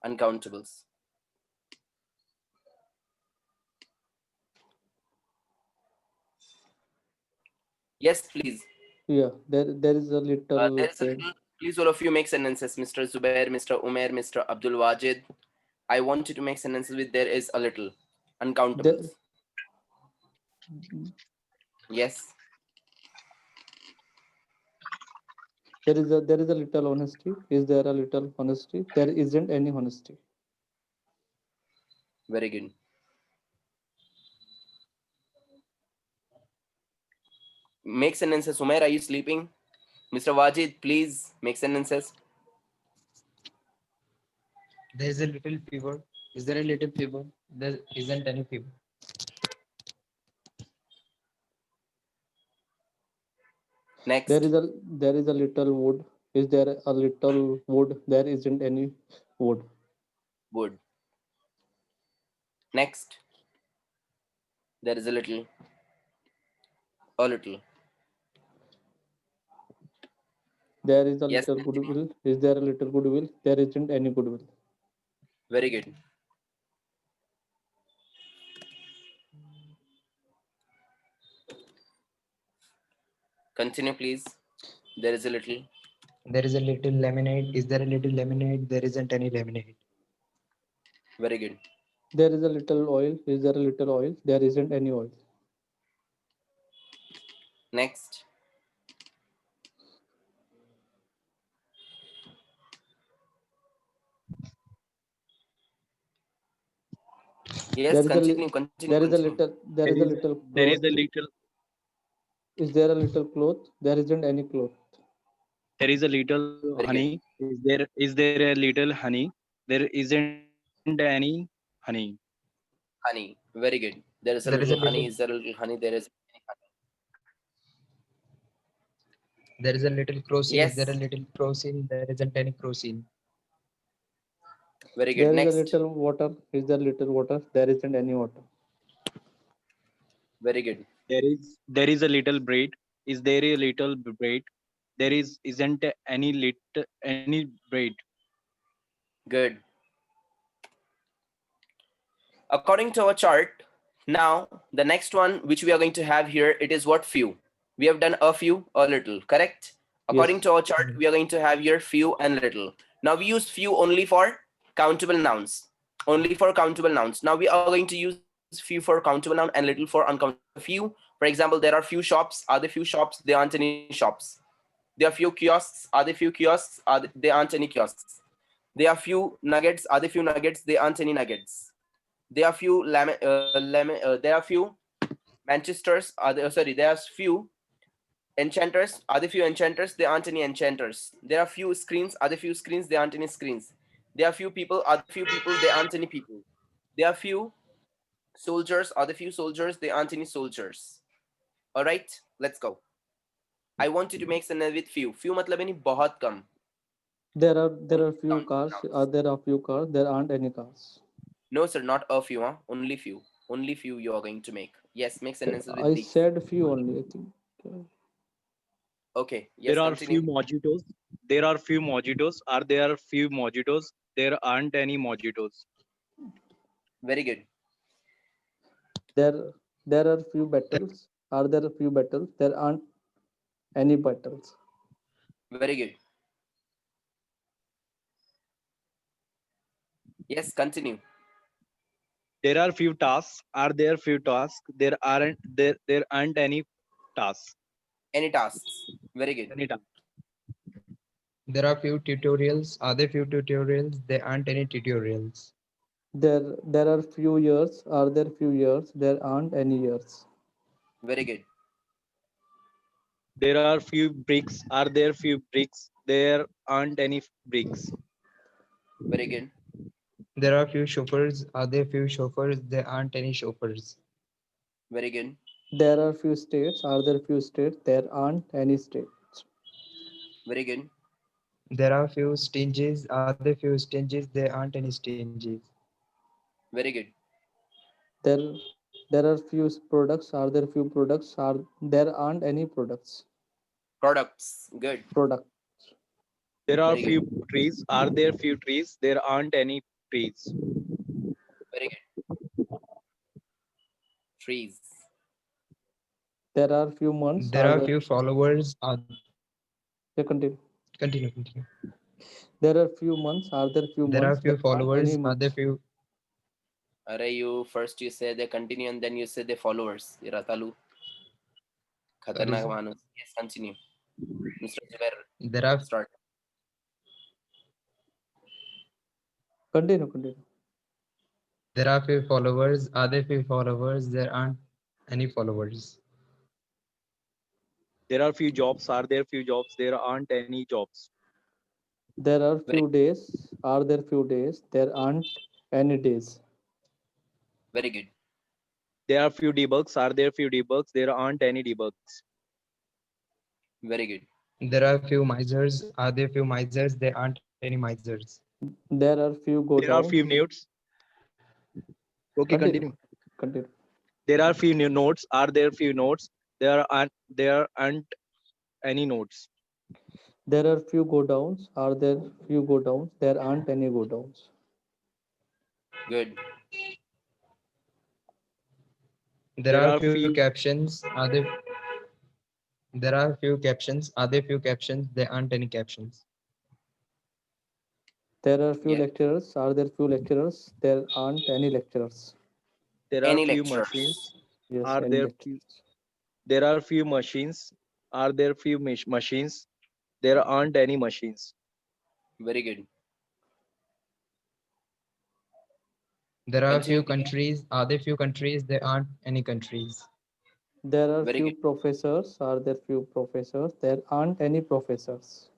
Uncountables. Yes, please. Yeah, there is a There little is a little. Please, all of you make sentences. Mr. Zubair, Mr. Umair, Mr. Abdul Wajid. I want you to make sentences with there is a little. there, Uncountables. Yes. there is a little honesty. Is there a little honesty? There isn't any honesty. Very good. Make sentences. Umair, are you sleeping? Mr. Wajid, please make sentences. There is a little fever. Is there a little fever? There isn't any fever. Next. There is a little wood. Is there a little wood? There isn't any wood. Wood. Next. There is a little. A little. There is a Yes. little goodwill. Is there a little goodwill? There isn't any goodwill. Very good. Continue, please. There is a little. There is a little lemonade. Is there a little lemonade? There isn't any lemonade. Very good. There is a little oil. Is there a little oil? There isn't any oil. Next. Yes, There is a continue, continue, there is a continue. little there There is a is little there is cloth. a little Is there a little cloth? There isn't any cloth. there is a little Very good. honey. Is there a little honey? There isn't any honey. Honey. Very good. There is a There is a little little. honey. Is there a little honey? There is honey. There is a little crocin. Is there a Yes. little crocin? There isn't any crocin. Very good. There is a Next. little water. Is there little water? There isn't any water. Very good. There is a little bread. Is there a little bread? Isn't any bread. Good. According to our chart, now the next one which we are going to have here, it is what? Few. We have done a few, a little, correct? According Yes. to our chart, we are going to have here few and little. Now we use few only for countable nouns. Only for countable nouns. Now we are going to use few for countable noun and little for uncountable. Few, for example, there are few shops. Are there few shops? There aren't any shops. There are few kiosks. Are there few kiosks? There aren't any kiosks. There are few nuggets. Are there few nuggets? There aren't any nuggets. There are few there are few Manchesters. Are there? Sorry, there are few enchanters. Are there few enchanters? There aren't any enchanters. There are few screens. Are there few screens? There aren't any screens. There are few people. Are there few people? There aren't any people. There are few soldiers. Are there few soldiers? There aren't any soldiers. All right, let's go. I want you to make sentence with few. Few मतलब यानी बहुत कम. There are Only few countable cars. nouns. There are few cars. There aren't any cars. No, sir, not a few. Huh? Only few. Only few you are going to make. Yes, make sentences with I these. said few only. I think. Okay. There Yes, are few continue. mojitos. There are few mojitos. Are there few mojitos? There aren't any mojitos. Very good. There there are few battles. Are there a few battles? There aren't any battles. Very good. Yes, continue. There are few tasks. Are there few tasks? There aren't any tasks. Any tasks? Very good. Any task. There are few tutorials. Are there few tutorials? There aren't any tutorials. There are few years. Are there few years? There aren't any years. Very good. There are few bricks. Are there few bricks? There aren't any bricks. Very good. There are few chauffeurs. Are there few chauffeurs? There aren't any chauffeurs. Very good. There are few states. Are there few states? There aren't any states. Very good. There are few stinges. Are there few stinges? There aren't any stinges. Very good. There are few products. Are there few products? Are there aren't any products. Products. Good. Product. There are Very few trees. Are there few trees? There aren't any trees. Very good. Trees. There are few months. There are few followers. Yeah, continue. Continue. There are few months. Are there few There are months? few There aren't any followers. Are there months. few? Array, you first you say they continue and then you say they followers. ये रतालू Sorry, खतरनाक sir. मानुस. Yes, continue. Mr. Zubair, There are start. Continue. there are few followers. Are there few followers? There aren't any followers. There are few jobs. Are there few jobs? There aren't any jobs. There are Very, few days. Are there few days? There aren't any days. very good. There are few debugs. Are there few debugs? There aren't any debugs. Very good. There are few misers. Are there few misers? There aren't any misers. There are few go There are downs. few notes. Okay, Continue. continue. Continue. There are few new notes. Are there few notes? There aren't any notes. There are few go downs. Are there few go downs? There aren't any go downs. Good. There There are are few few captions. There are few captions. Are there few captions? There aren't any captions. There are few Yeah. lecturers. Are there few lecturers? There aren't any lecturers. there are Any few lecturers? machines. Yes, Are any there few lecturers. there are few machines? Are there few machines? There aren't any machines. Very good. There are Continue. few countries. Are there few countries? There aren't any countries. There are Very few good. professors. Are there few professors? There aren't any professors.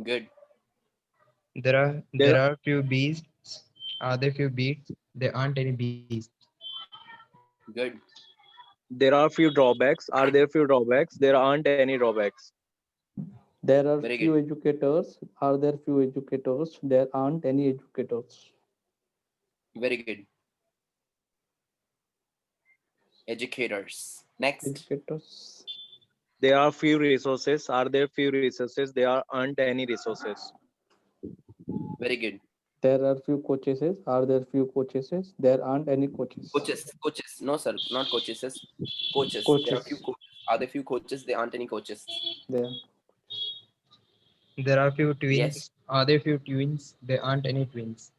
Good. There are few beasts. Are there few beasts? There aren't any beasts. Good. There are few drawbacks. Are there few drawbacks? There aren't any drawbacks. There are Very few good. educators. Are there few educators? There aren't any educators. Very good. Educators. Next. Educators. There are few resources. Are there few resources? There aren't any resources. Very good. There are few coaches. Are there few coaches? There aren't any coaches. Coaches. Coaches. No, sir. Not coaches. Coaches. There are few Coaches. coaches. Are there few coaches? There aren't any coaches. There. There are few twins. Yes. Are there few twins? There aren't any twins.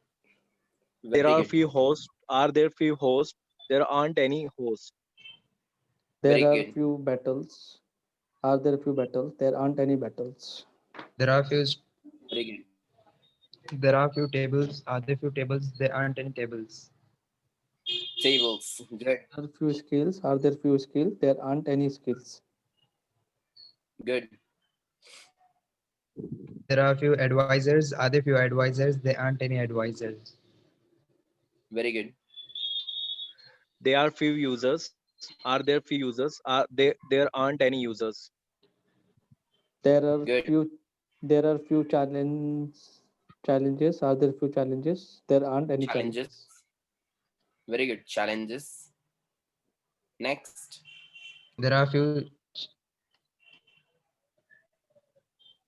There Very are good. few hosts. Are there few hosts? There aren't any hosts. There Very are good. few battles. Are there few battles? There aren't any battles. There are few Very good. tables. Are there few tables? There aren't any tables. Tables. Good. There are few skills. Are there few skills? There aren't any skills. Good. There are few advisors. Are there few advisors? There aren't any advisors. Very good. There are few users. Are there few users? There aren't any users. There are Good. few challenges. Are there few challenges? There aren't any Challenges. challenges. Very good. Challenges. Next. There are few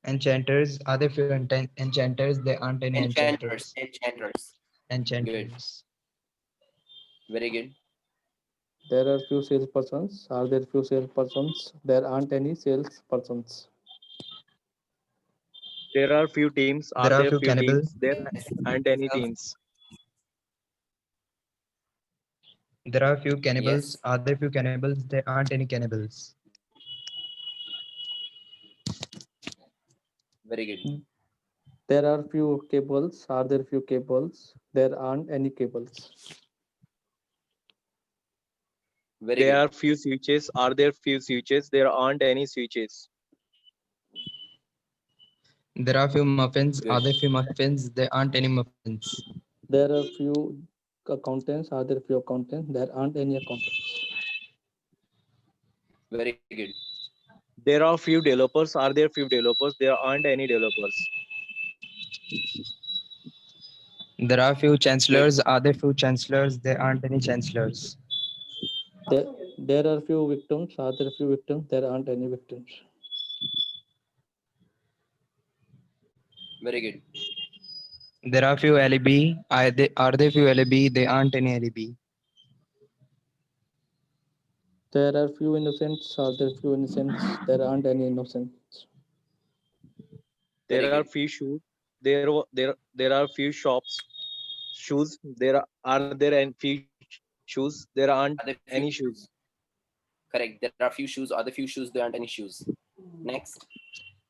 enchanters. Are there few enchanters? There aren't any Enchanters. enchanters. Enchanters. Good. Enchanters. Very good. There are few salespersons. Are there few salespersons? There aren't any salespersons. There are few teams. Are There are there few few cannibals. teams? There aren't any Self- teams. There are few cannibals. Yes. Are there few cannibals? There aren't any cannibals. Very good. There are few cables. Are there few cables? There aren't any cables. Very There good. are few switches. Are there few switches? There aren't any switches. There are few muffins. Good. Are there few muffins? There aren't any muffins. There are few accountants. Are there few accountants? There aren't any accountants. Very good. There are few developers. Are there few developers? There aren't any developers. There are few Good. chancellors. Are there few chancellors? There aren't any chancellors. There are few victims. Are there few victims? There aren't any victims. Very good. There are few LEB. Are they few LEB? They aren't any LEB. There are few innocents. Are there few innocents? There aren't any innocents. Very There are good. few shoes. There are few shops. Shoes. Are there any few shoes? There aren't Are there any few shoes. shoes? Correct. There are few shoes. Are there few shoes? There aren't any shoes. Next.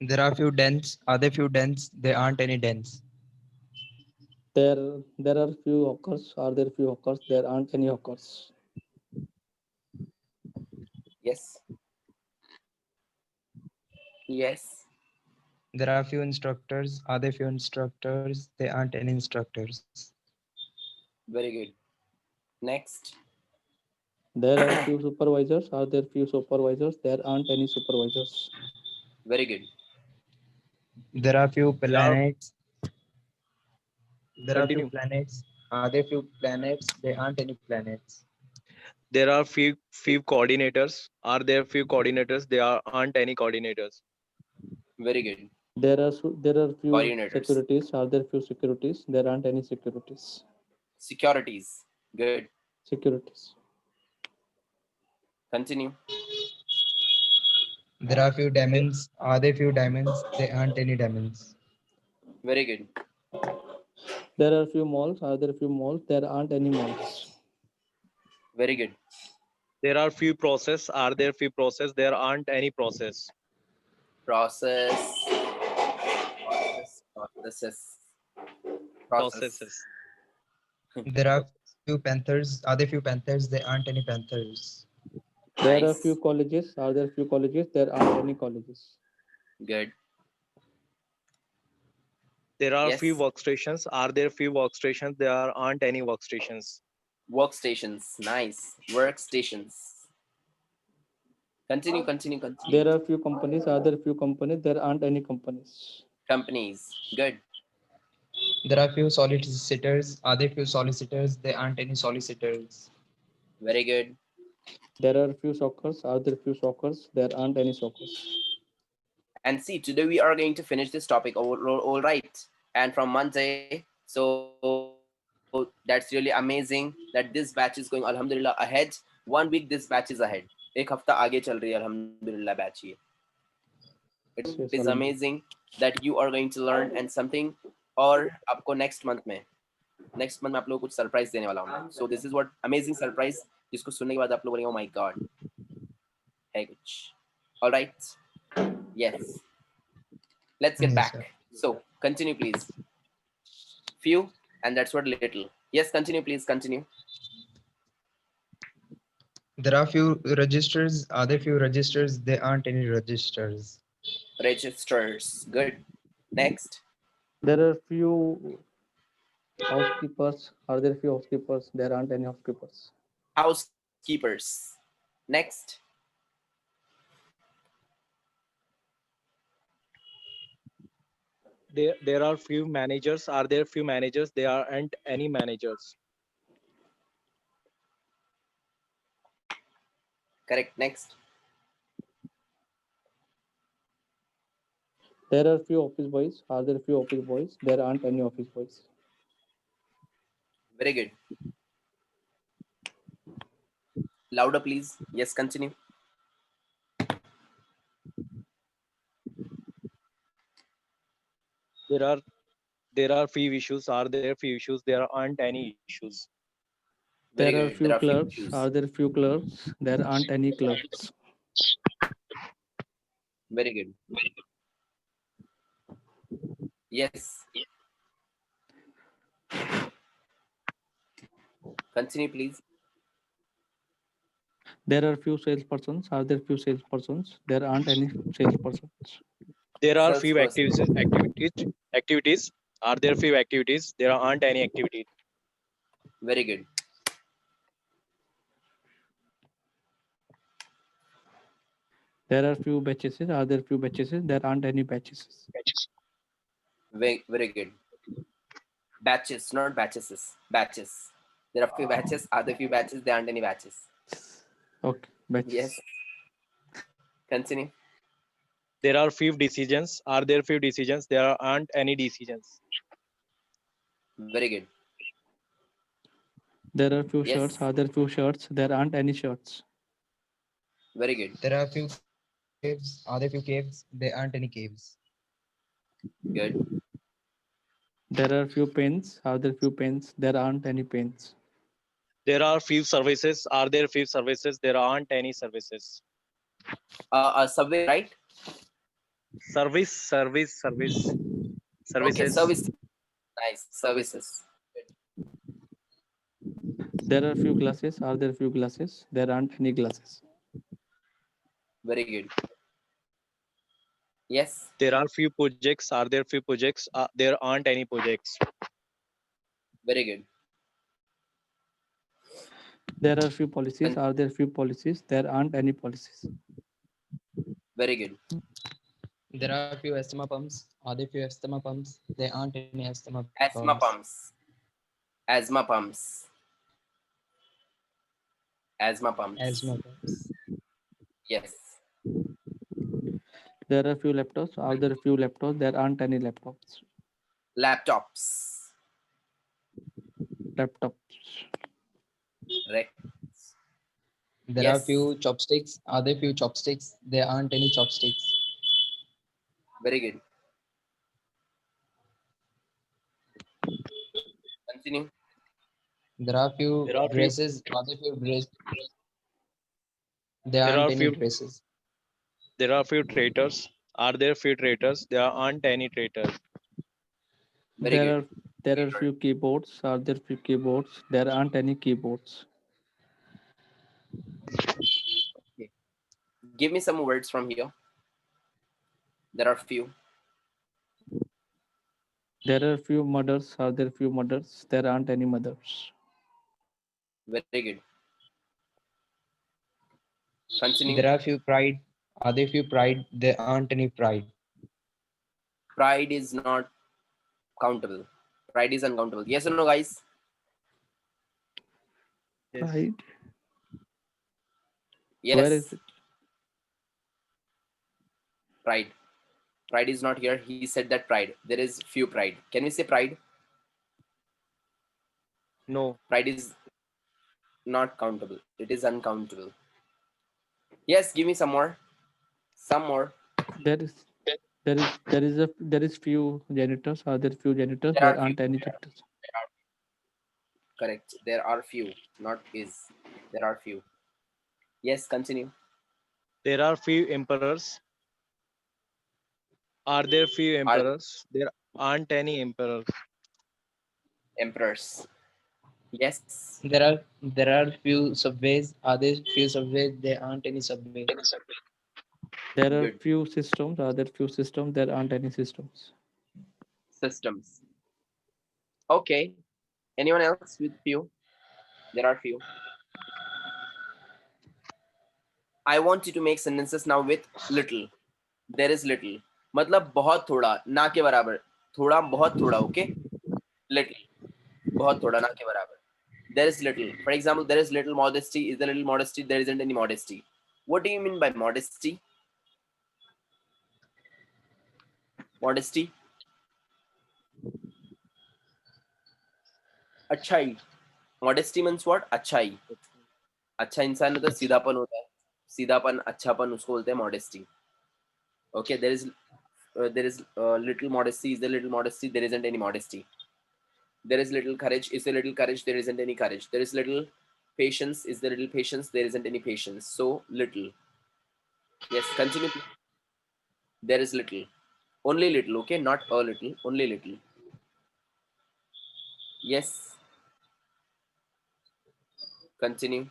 There are few dents. Are there few dents? They aren't any dents. There are few hawkers. Are there few hawkers? There aren't any hawkers. Yes. Yes. There are few instructors. Are there few instructors? They aren't any instructors. Very good. Next. There are few supervisors. Are there few supervisors? There aren't any supervisors. Very good. There are few There are planets. There are few continue. planets. Are there few planets? They aren't any planets. There are few coordinators. Are there few coordinators? Aren't any coordinators. Very good. There are few Coordinators. securities. Are there few securities? There aren't any securities. Securities. Good. Securities. Continue. There are few diamonds. Are there few diamonds? They aren't any diamonds. Very good. There are few malls. Are there few malls? There aren't any malls. Very good. There are few process. Are there few process? There aren't any process. Process. Processes. Process. Processes. There are few panthers. Are there few panthers? They aren't any panthers. There are Nice. few colleges. Are there few colleges? There aren't any colleges. Good. There are Yes. few workstations. Are there few workstations? There aren't any workstations. Workstations. Nice. Workstations. Continue. Continue. Continue. There are few companies. Are there few companies? There aren't any companies. Companies. Good. There are few solicitors. Are there few solicitors? They aren't any solicitors. Very good. There are few soccers. Are there few soccers? There aren't any soccers. And see, today we are going to finish this topic. All right. And from Monday, so that's really amazing that this batch is going alhamdulillah ahead. 1 week this batch is ahead. एक हफ्ता आगे चल रही है alhamdulillah batch ये. It Yes, is alhamdulillah. amazing that you are going to learn and something. और आपको next month में आप लोगों को कुछ सरप्राइज देने वाला हूँ. So this is what amazing surprise जिसको सुनने के बाद आप लोग बोलेंगे oh my god है कुछ. All right. Yes. Let's get Yes, back. sir. So continue, please. Few, and that's what little. Yes, continue, please. Continue. There are few registers. Are there few registers? They aren't any registers. Registers. Good. Next. There are few housekeepers. Are there few housekeepers? There aren't any housekeepers. Housekeepers. Next. There are few managers. Are there few managers? There aren't any managers. Correct. Next. There are few office boys. Are there few office boys? There aren't any office boys. Very good. Louder, please. Yes, continue. There are few issues. Are there few issues? There aren't any issues. Very There are good. few There are few clerks. issues. Are there few clerks? There aren't any clerks. Very good. Yes. Continue, please. There are few salespersons. Are there few salespersons? There aren't any salespersons. There are few Salesperson. activities. Are there few activities? There aren't any activities. Very good. There are few batches. Are there few batches? There aren't any batches. Very good. Batches, not batches. Batches. There are few batches. Are there few batches? There aren't any batches. Okay, batches. Yes. Continue. There are few decisions. Are there few decisions? There aren't any decisions. Very good. There are few Yes. shirts. Are there few shirts? There aren't any shirts. Very good. There are few caves. Are there few caves? There aren't any caves. Good. There are few pens. Are there few pens? There aren't any pens. There are few services. Are there few services? There aren't any services. Subway, right? Service. Okay. Services. Service. Nice. Services. There are few glasses. Are there few glasses? There aren't any glasses. Very good. Yes. There are few projects. Are there few projects? There aren't any projects. Very good. There are few policies. Are there few policies? There aren't any policies. Very good. There are few asthma pumps. Are there few asthma pumps? There aren't any asthma Asthma pumps. Asthma pumps. Asthma pumps. Asthma pumps. Yes. There are few laptops. Are there few laptops? There aren't any laptops. Laptops. Laptops. Right. There are Yes. few chopsticks. Are there few chopsticks? There aren't any chopsticks. Very good. Continue. There are few There are few- dresses. Are there few dresses? There There aren't are any few- dresses. There are few traitors. Are there few traitors? There aren't any traitors. Very good. There are few keyboards. Are there few keyboards? There aren't any keyboards. Give me some words from here. There are few. There are few mothers. Are there few mothers? There aren't any mothers. Very good. Continue. There are few pride. Are there few pride? There aren't any pride. Pride is not countable. Pride is uncountable. Yes or no, guys? Yes. Right? Yes. Where is it? Pride. Pride is not here. He said that pride. There is few pride. Can we say pride? No. Pride is not countable. It is uncountable. Yes, give me some more. Some more. There is few janitors. Are there few janitors? There are There aren't any janitors. Correct. There are few. Not is. There are few. Yes, continue. There are few emperors. Are there few emperors? There aren't any emperors. Emperors. Yes. There are few subways. Are there few subways? There aren't any subways. There are Good. few systems. Are there few systems? There aren't any systems. Systems. Okay. Anyone else with few? There are few. I want you to make sentences now with little. There is little. मतलब बहुत थोड़ा, ना के बराबर. थोड़ा, बहुत थोड़ा, okay? Little. बहुत थोड़ा, ना के बराबर. There is little. For example, there is little modesty. Is there little modesty? There isn't any modesty. What do you mean by modesty? Modesty. अच्छाई. Modesty means what? अच्छाई. अच्छा इंसान होता है, सीधापन होता है. सीधापन, अच्छापन, उसको बोलते हैं modesty. Okay, there is little modesty. Is there little modesty? There isn't any modesty. There is little courage. Is there little courage? There isn't any courage. There is little patience. Is there little patience? There isn't any patience. So little. Yes, continue. There is little. Only little, okay? Not a little, only little. Yes. Continue.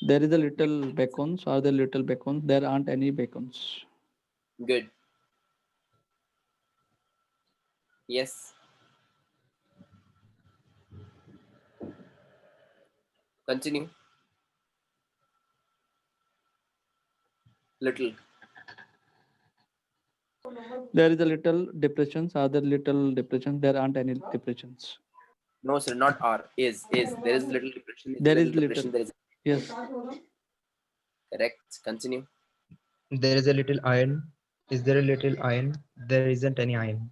There is a little bacons. Are there little bacons? There aren't any bacons. Good. Yes. Continue. Little. There is a little depressions. Are there little depressions? There aren't any depressions. No, sir, not are. Is. There is little depression. There is little depression. little. There is. Yes. Correct. Continue. There is a little iron. Is there a little iron? There isn't any iron.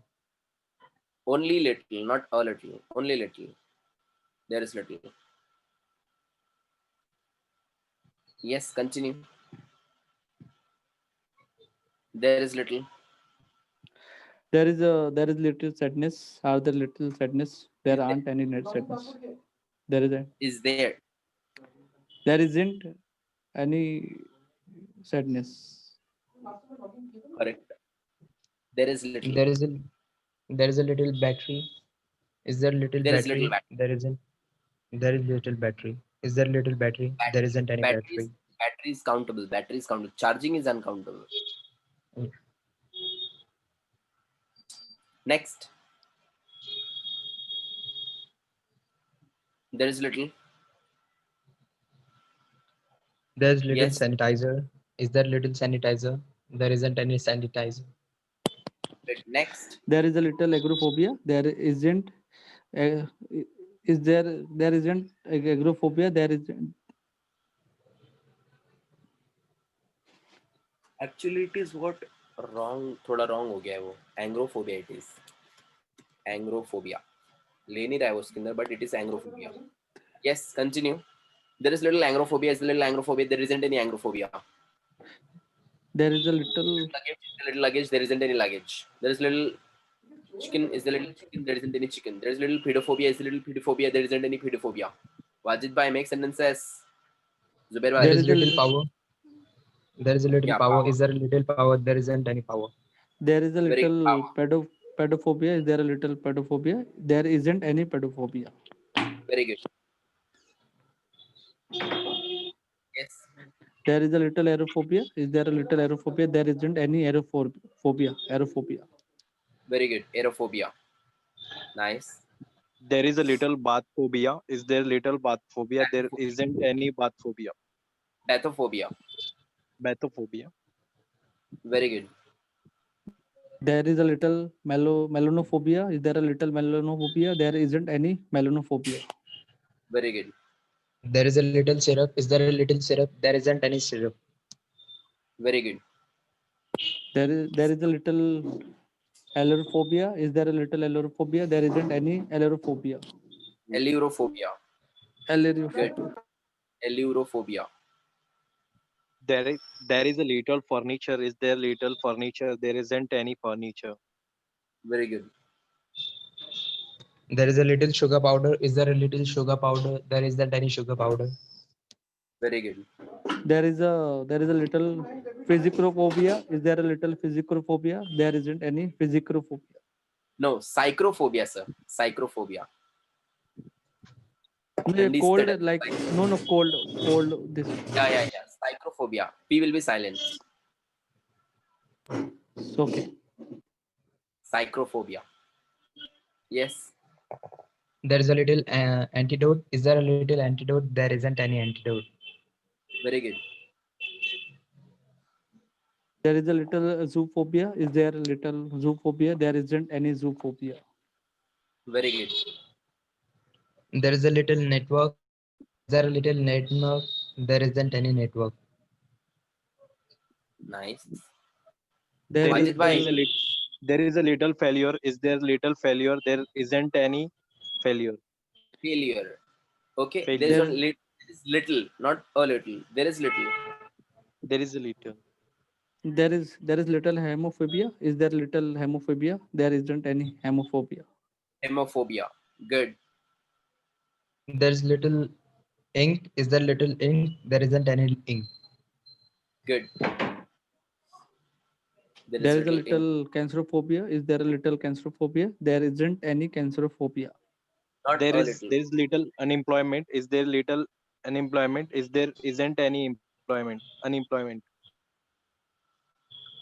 Only little, not a little. Only little. There is little. Yes, continue. There is little. There is little sadness. Are there little sadness? There aren't any net sadness. There is a Is there. there isn't any sadness. Correct. There is little. There is a little battery. Is there little There is little battery? battery. There isn't. There is little battery. Is there little battery? There isn't any battery. Battery is countable. Battery is countable. Charging is uncountable. Mm. Next. There is little. There's little Yes. sanitizer. Is there little sanitizer? There isn't any sanitizer. Good. Next. There is a little agoraphobia. There isn't. Uh, is there? There isn't agoraphobia. There isn't. Actually, it is what wrong. थोड़ा wrong हो गया है वो. Angrophobia it is. Angrophobia. ले नहीं रहा है वो उसके अंदर, but it is angrophobia. Yes. Continue. There is little angrophobia. Is little angrophobia. There isn't any angrophobia. There is a little. Little luggage. There isn't any luggage. There is little chicken. Is the little chicken. There isn't any chicken. There is little pedophobia. Is the little pedophobia. There isn't any pedophobia. Wajid bhai, make sentences. Zubair bhai. There There is is a little power. There is a little Yeah, power. power. Is there a little power? There isn't any power. There is a Very little power. pedophobia. Is there a little pedophobia? There isn't any pedophobia. Very good. Yes. There is a little aerophobia. Is there a little aerophobia? There isn't any aerophobia. Aerophobia. Very good. Aerophobia. Nice. There is a little bath phobia. Is there little bath phobia? There isn't any bath phobia. Bathophobia. Bathophobia. Very good. There is a little melanophobia. Is there a little melanophobia? There isn't any melanophobia. Very good. There is a little syrup. Is there a little syrup? There isn't any syrup. Very good. There is a little allurophobia. Is there a little allurophobia? There isn't any allurophobia. Allurophobia. Allurophobia. Allurophobia. There is a little furniture. Is there little furniture? There isn't any furniture. Very good. There is a little sugar powder. Is there a little sugar powder? There isn't any sugar powder. Very good. There is a little physicophobia. Is there a little physicophobia? There isn't any physicophobia. No, psychrophobia, sir. Psychrophobia. No, And is cold that- like no cold this. Yeah. Psychrophobia. P will be silent. It's okay. Psychrophobia. Yes. There is a little antidote. Is there a little antidote? There isn't any antidote. Very good. There is a little zoophobia. Is there a little zoophobia? There isn't any zoophobia. Very good. There is a little network. Is there a little network? There isn't any network. Nice. There Why is, did why? There is a little failure. Is there little failure? There isn't any failure. Failure. Okay. Failure. There is There- not there is little, not a little. There is little. There is a little. there is little hemophobia. Is there little hemophobia? There isn't any hemophobia. Hemophobia. Good. There's little ink. Is there little ink? There isn't any ink. Good. There is a little cancerophobia. Is there a little cancerophobia? There isn't any cancerophobia. not There a is little. there is little unemployment. Is there little unemployment? Is there isn't any employment? Unemployment.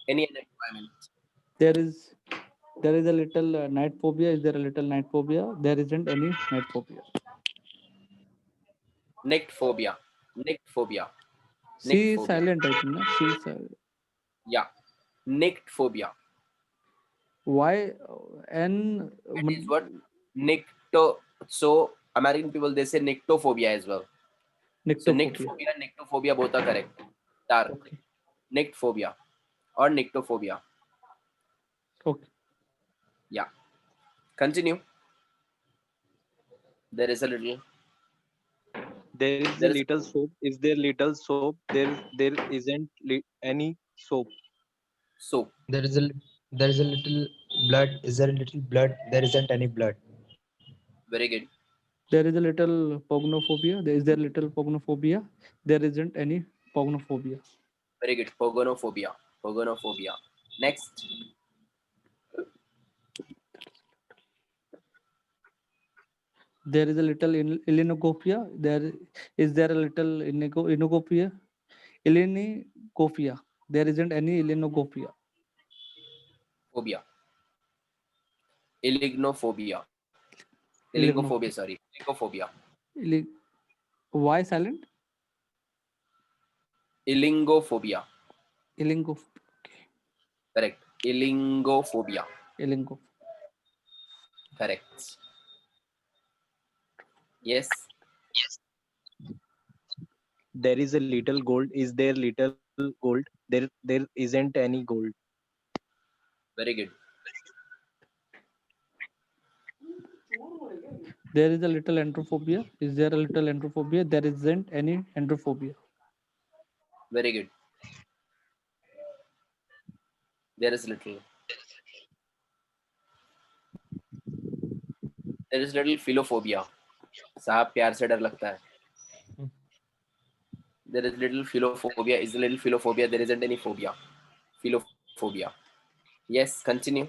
Any unemployment. There is a little night phobia. Is there a little night phobia? There isn't any night phobia. Nict phobia. Nict phobia. C is phobia. silent, I think. No? C is silent. Yeah. Nict phobia. Why N? That is what? Nicto. So American people they say nictophobia as well. So Nyctophobia. nictophobia and nictophobia both are correct. dark. Okay. Nyctophobia or nyctophobia. Okay. Yeah. Continue. There is a little. There is a There is little soap. Is there little soap? There isn't any soap. soap. There is a little blood. Is there a little blood? There isn't any blood. Very good. There is a little pognophobia. Is there little pognophobia? There isn't any pognophobia. Very good. Pogonophobia. Pogonophobia. Next. There is a little Illinogophia. There a little Illinogophia? Illinogophia. There isn't any Illinogophia. Phobia. Illignophobia. Illingophobia, Illinogophia. sorry. Illingophobia. Illi- Why silent? Illingophobia. Illingo. Okay. Correct. Illingophobia. Illingo. Correct. Yes. There is a little gold. Is there little gold? There isn't any gold. Very good. There is a little androphobia. Is there a little androphobia? There isn't any androphobia. Very good. There is little. There is little philophobia. साहब प्यार से डर लगता है. There is little philophobia. Is a little philophobia. There isn't any phobia. Philophobia. Yes. Continue.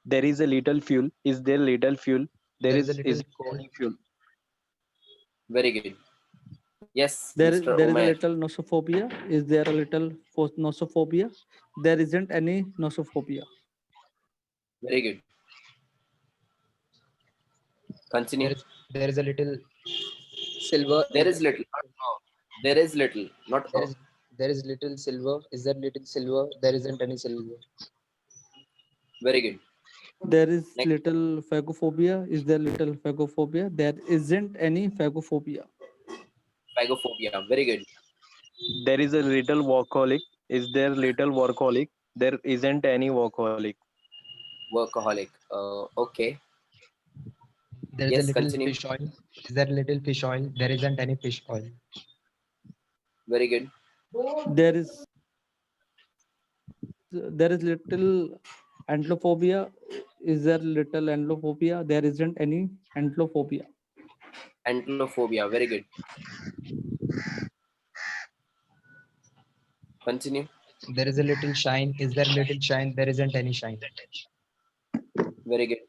There is a little fuel. Is there little fuel? There is a Isn't little any fuel. Very good. Yes, There is Mr. a Umair. little nosophobia. Is there a little nosophobia? There isn't any nosophobia. Very good. Continue. There is a little silver. There is little. There is little. Not There is little silver. Is there little silver? There isn't any silver. very good. There is Next. little phagophobia. Is there little phagophobia? There isn't any phagophobia. Phagophobia. Very good. There is a little workaholic. Is there little workaholic? There isn't any workaholic. Workaholic. Okay. There is Yes, a little continue. fish oil. Is there a little fish oil? There isn't any fish oil. Very good. There is little antlophobia. Is there little antlophobia? There isn't any antlophobia. Antilophobia. Very good. Continue. There is a little shine. Is there a little shine? There isn't any shine. Very good.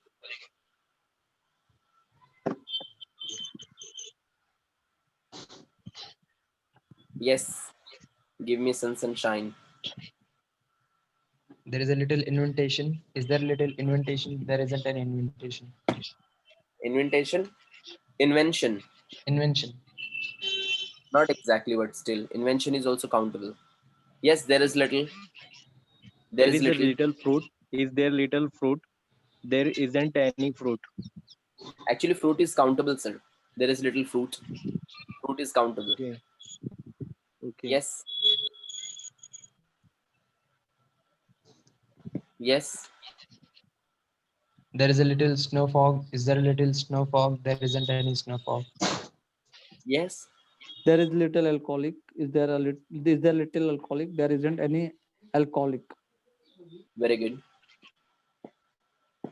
Yes. Give me sun sunshine. There is a little inventation. Is there a little inventation? There isn't any inventation. Inventation. Invention. Invention. Not exactly, but still. Invention is also countable. Yes, there is little. There is a little. little fruit. Is there little fruit? There isn't any fruit. Actually, fruit is countable, sir. There is little fruit. Fruit is countable. Okay. Okay. Yes. Yes. There is a little snow fog. Is there a little snow fog? There isn't any snow fog. Yes. There is little alcoholic. Is there little alcoholic? There isn't any alcoholic. Very good.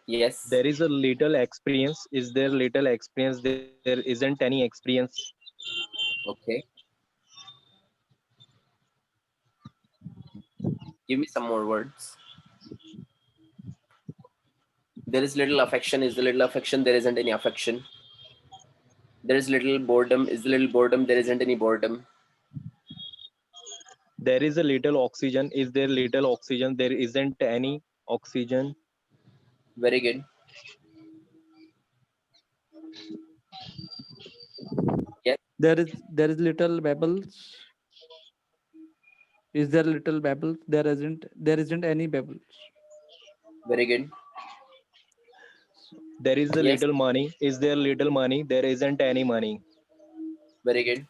Yes. There is a little experience. Is there little experience? There isn't any experience. Okay. Give me some more words. There is little affection. Is the little affection? There isn't any affection. There is little boredom. Is the little boredom? There isn't any boredom. There is a little oxygen. Is there little oxygen? There isn't any oxygen. Very good. Yes. There is little bubbles. Is there little bubbles? There isn't any bubbles. Very good. There is a Yes. little money. Is there little money? There isn't any money. Very good.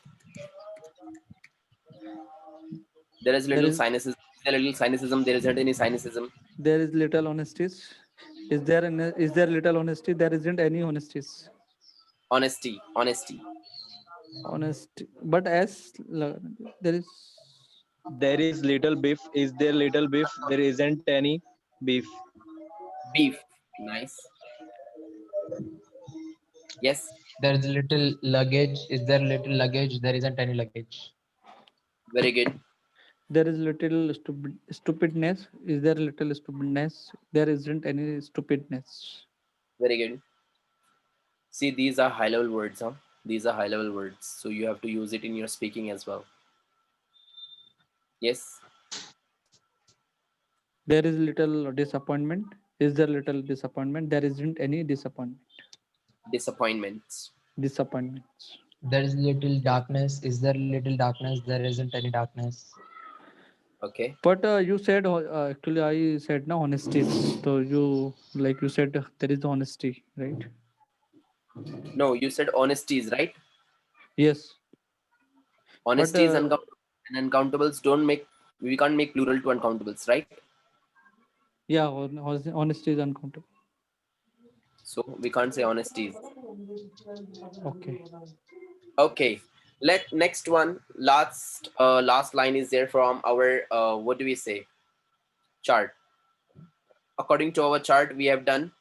There is There little is cynicism. There little cynicism. There isn't any cynicism. there is little honesties. Is there little honesty? There isn't any honesties. Honesty. Honesty. Honesty. But as there is There is little beef. Is there little beef? There isn't any beef. Beef. Nice. Yes. There is little luggage. Is there little luggage? There isn't any luggage. Very good. there is little stupidness. Is there little stupidness? There isn't any stupidness. Very good. See, these are high level words, huh? These are high level words. So you have to use it in your speaking as well. Yes. There is little disappointment. Is there little disappointment? There isn't any disappointment. Disappointments. Disappointments. There is little darkness. Is there little darkness? There isn't any darkness. Okay. But you said actually I said no honesty. So you like you said there is honesty, right? No, you said honesties, right? Yes. Honesties uh, and uncountables don't make, we can't make plural to uncountables, right? Yeah, honesty is uncountable. So we can't say honesties. Okay. Okay. Next one. Last line is there from our what do we say? Chart. According to our chart, we have done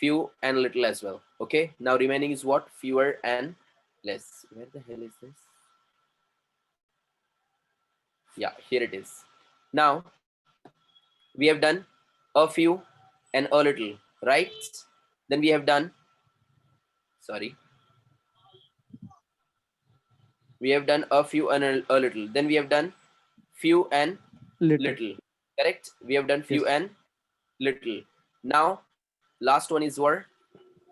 few and little as well. Okay. Now remaining is what? Fewer and less. Where the hell is this? Yeah, here it is. Now we have done a few and a little, right? Then we have done, sorry, we have done a few and a little. Then we have done few and little. Correct? We have done few Yes. and little. Now, last one is were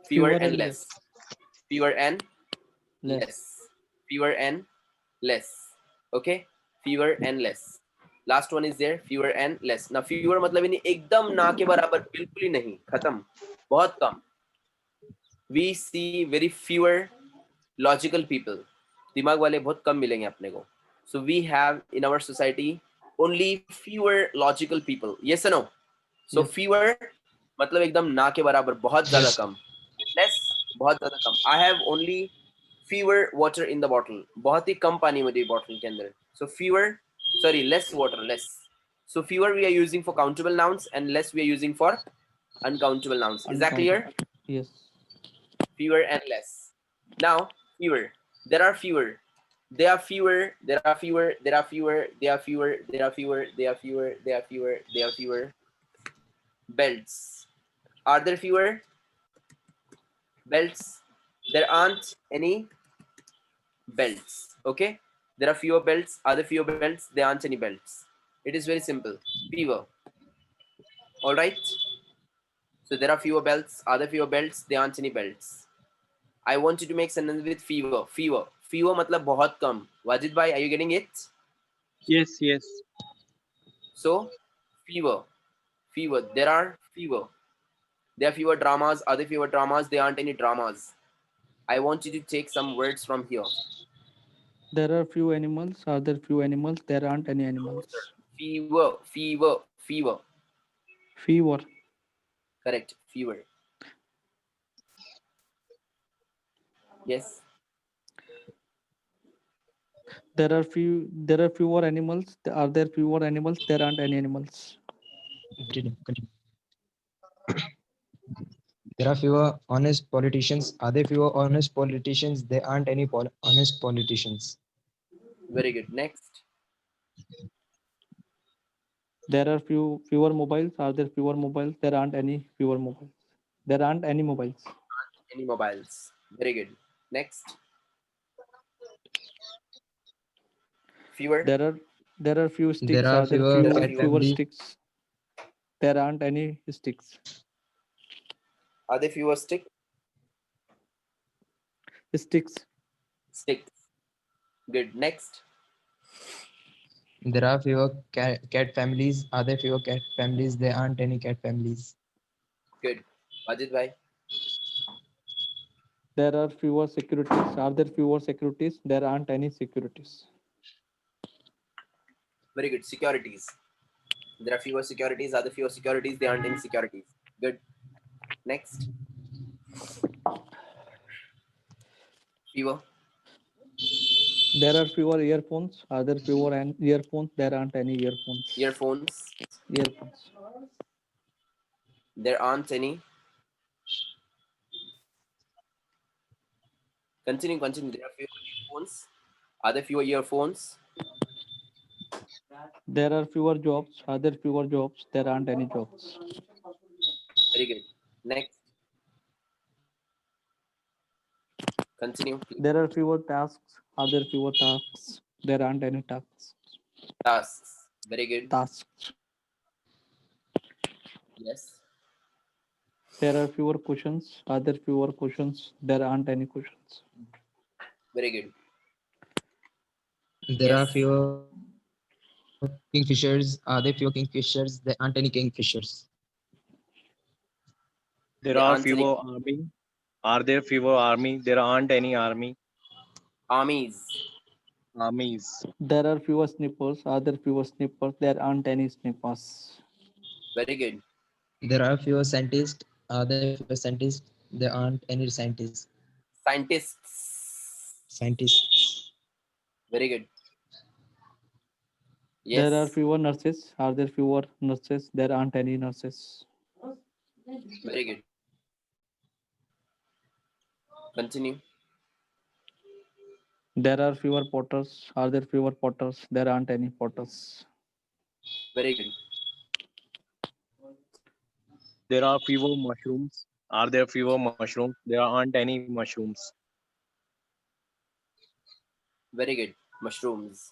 fewer and less. Fewer and less. Fewer and less. Okay? Fewer and less. Last one is there, fewer and less. Now, fewer मतलब यानी एकदम ना के बराबर, बिल्कुल ही नहीं, खत्म, बहुत कम. We see very fewer logical people. दिमाग वाले बहुत कम मिलेंगे अपने को. So we have in our society only fewer logical people. Yes or no? So Yes. fewer मतलब एकदम ना के बराबर, बहुत ज्यादा कम. Less बहुत ज्यादा कम. I have only fewer water in the bottle. बहुत ही कम पानी मेरी bottle के अंदर. So fewer, sorry, less water, less. So fewer we are using for countable nouns and less we are using for uncountable nouns. Is that clear? Yes. Fewer and less. Now, fewer. There are fewer. There are fewer. There are fewer. There are fewer. There are fewer. There are fewer. There are fewer. There are fewer. There are fewer. Belts. Are there fewer belts? There aren't any belts. Okay. There are fewer belts. Are there fewer belts? There aren't any belts. It is very simple. Fewer. All right. So there are fewer belts. Are there fewer belts? There aren't any belts. I want you to make sentence with fever. Fever. Fever मतलब बहुत कम. Wajid bhai, are you getting it? Yes, yes. So, fever. Fever. There are fever. There are fewer dramas. Are there fewer dramas? There aren't any dramas. I want you to take some words from here. There are few animals. Are there few animals? There aren't any animals. Fever. Fever. Fever. Fever. Correct. Fever. Yes. There are fewer animals. Are there fewer animals? There aren't any animals. Continue. There are fewer honest politicians. Are there fewer honest politicians? There aren't any honest politicians. Very good. Next. There are fewer mobiles. Are there fewer mobiles? There aren't any fewer mobiles. There aren't any mobiles. Any mobiles. Very good. Next. Fewer. There are few sticks. There are Are there fewer fewer families. sticks? There aren't any sticks. Are there fewer Sticks. sticks? Good. Next. There are fewer cat families. Are there fewer cat families? There aren't any cat families. Good. Wajid bhai. There are fewer securities. Are there fewer securities? There aren't any securities. Very good. Securities. There are fewer securities. Are there fewer securities? There aren't any securities. Good. Next. Fewer. There are fewer earphones. Are there fewer earphones? There aren't any earphones. Earphones. Earphones. There aren't any. Continue. There are fewer earphones. Are there fewer earphones? There are fewer jobs. Are there fewer jobs? There aren't any jobs. Very good. Next. Continue. Please. There are fewer tasks. Are there fewer tasks? There aren't any tasks. Tasks. Very good. Tasks. Yes. There are fewer cushions. Are there fewer cushions? There aren't any cushions. Very good. There are Yes. fewer kingfishers. Are there fewer kingfishers? There aren't any kingfishers. There There are aren't any fewer army. Are there fewer army? There aren't any army. armies. Armies. There are fewer snippers. Are there fewer snippers? There aren't any snippers. Very good. There are fewer scientists. Are there fewer scientists? There aren't any scientists. Scientists. Scientists. Very good. There are Yes. fewer nurses. Are there fewer nurses? There aren't any nurses. Very good. Continue. There are fewer potters. Are there fewer potters? There aren't any potters. Very good. There are fewer mushrooms. Are there fewer mushrooms? There aren't any mushrooms. Very good. Mushrooms.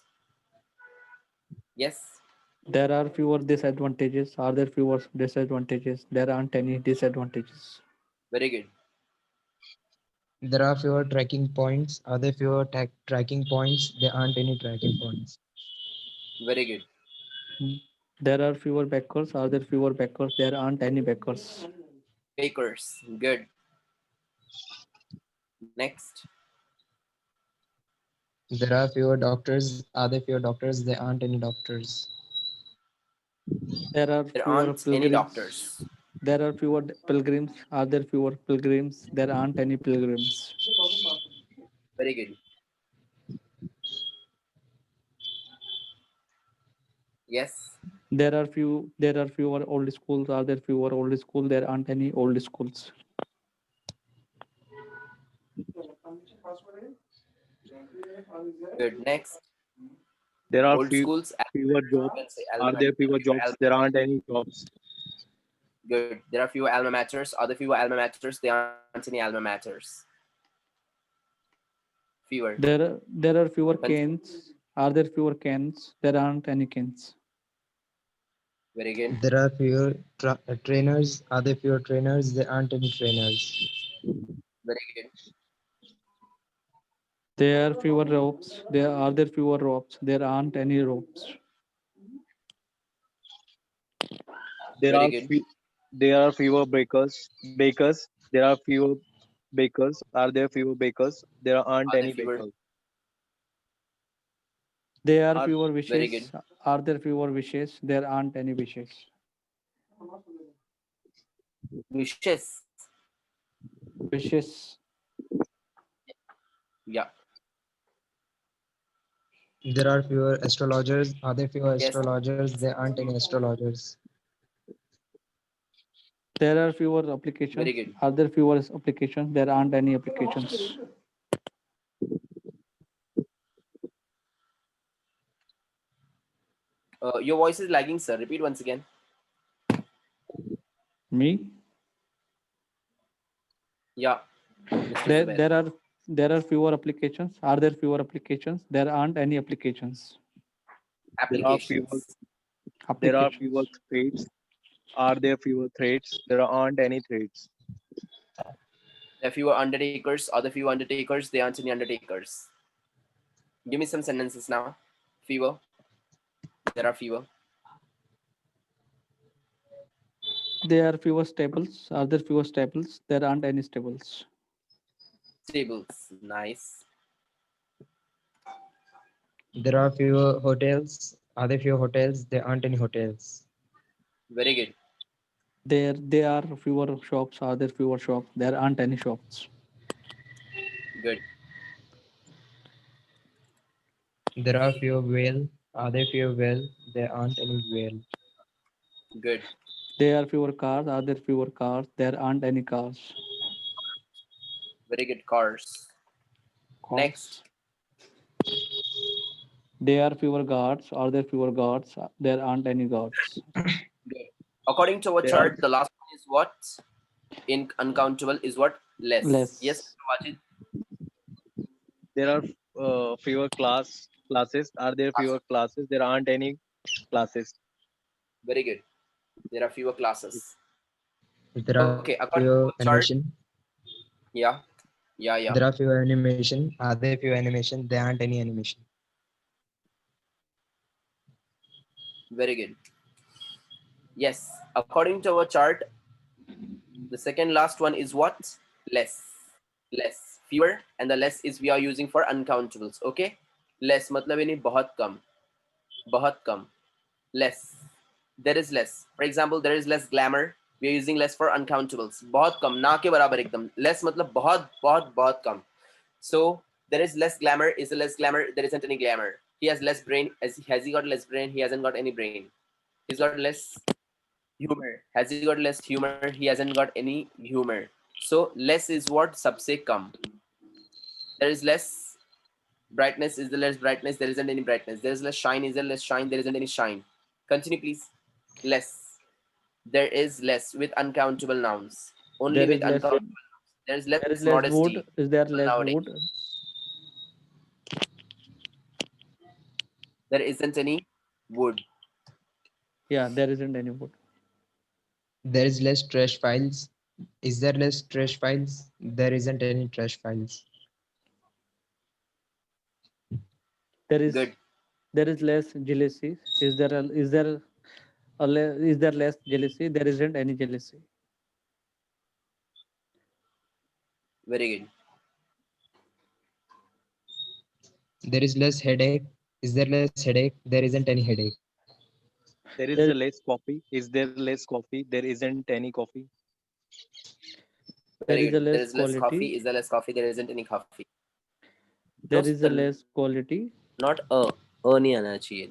Yes. There are fewer disadvantages. Are there fewer disadvantages? There aren't any disadvantages. Very good. There are fewer tracking points. Are there fewer tracking points? There aren't any tracking points. Very good. There are fewer bakers. Are there fewer bakers? There aren't any bakers. Bakers. Good. Next. There are fewer doctors. Are there fewer doctors? There aren't any doctors. There are There fewer aren't any pilgrims. doctors. There are fewer pilgrims. Are there fewer pilgrims? There aren't any pilgrims. Very good. Yes. There are fewer old schools. Are there fewer old schools? There aren't any old schools. Good. Next. There are Old schools. fewer jobs. Let's say Are there fewer jobs? There aren't any jobs. Good. There are fewer alma maters. Are there fewer alma maters? There aren't any alma maters. Fewer. There are fewer Con- canes. Are there fewer canes? There aren't any canes. Very good. There are fewer trainers. Are there fewer trainers? There aren't any trainers. Very good. There are fewer ropes. There fewer ropes? There aren't any ropes. There Very are good. there are fewer bakers. There are fewer bakers. Are there fewer bakers? There aren't Are there any fewer? bakers. There are Are fewer Very wishes. good. Are there fewer wishes? There aren't any wishes. Wishes. Wishes. Yeah. There are fewer astrologers. Are there fewer Yes. astrologers? There aren't any astrologers. There are fewer Very applications. good. Are there fewer applications? There aren't any applications. Your voice is lagging, sir. Repeat once again. Me? Yeah. Mr. There, Zubair. there are there are fewer applications. Are there fewer applications? There aren't any applications. there are fewer Applications. there are fewer Applications. threads? Are there fewer threads? There aren't any threads. There are fewer undertakers. Are there fewer undertakers? There aren't any undertakers. Give me some sentences now. Fewer. There are fewer. There are fewer stables. Are there fewer stables? There aren't any stables. Tables. Nice. There are fewer hotels. Are there fewer hotels? There aren't any hotels. Very good. There are fewer shops. Are there fewer shops? There aren't any shops. Good. There are fewer whales. Are there fewer whales? There aren't any whales. Good. There are fewer cars. Are there fewer cars? There aren't any cars. Very good. Cars. Cars. Next. There are fewer guards. Are there fewer guards? There aren't any guards. Good. According to our There are chart, the last one is what? In uncountable is what? Less. Less. Yes, Mr. Wajid? there are fewer classes. Are there fewer classes? There aren't any classes. Very good. There are fewer classes. There are Okay, according to fewer our chart, animation. yeah, yeah. There are fewer animation. Are there fewer animation? There aren't any animation. Very good. Yes, according to our chart, the second last one is what? Less. Less. Fewer, and the less is we are using for uncountables. Okay? Less मतलब यानी बहुत कम. बहुत कम. Less. There is less. For example, there is less glamour. We are using less for uncountables. बहुत कम, ना के बराबर एकदम. Less मतलब बहुत बहुत बहुत कम. So there is less glamour. Is there less glamour? There isn't any glamour. He has less brain. Has he got less brain? He hasn't got any brain. He's got less humor. Has he got less humor? He hasn't got any humor. So less is what? Sabse kam. There is less brightness. Is there less brightness? There isn't any brightness. There is less shine. Is there less shine? There isn't any shine. Continue, please. Less. There is less with uncountable nouns. Only There with is less. uncountable nouns. There is less, There is less modesty. wood. Is there less Nowadays. wood? There isn't any wood. Yeah, there isn't any wood. There is less trash files. Is there less trash files? There isn't any trash files. There is Good. there is less jealousy. Is there less jealousy? There isn't any jealousy. Very good. There is less headache. Is there less headache? There isn't any headache. There is There, a less coffee. Is there less coffee? There isn't any coffee. there Very is a good. There less is less quality. coffee. Is there less coffee? There isn't any coffee. There is a दोस्त, less quality. not a नहीं आना चाहिए.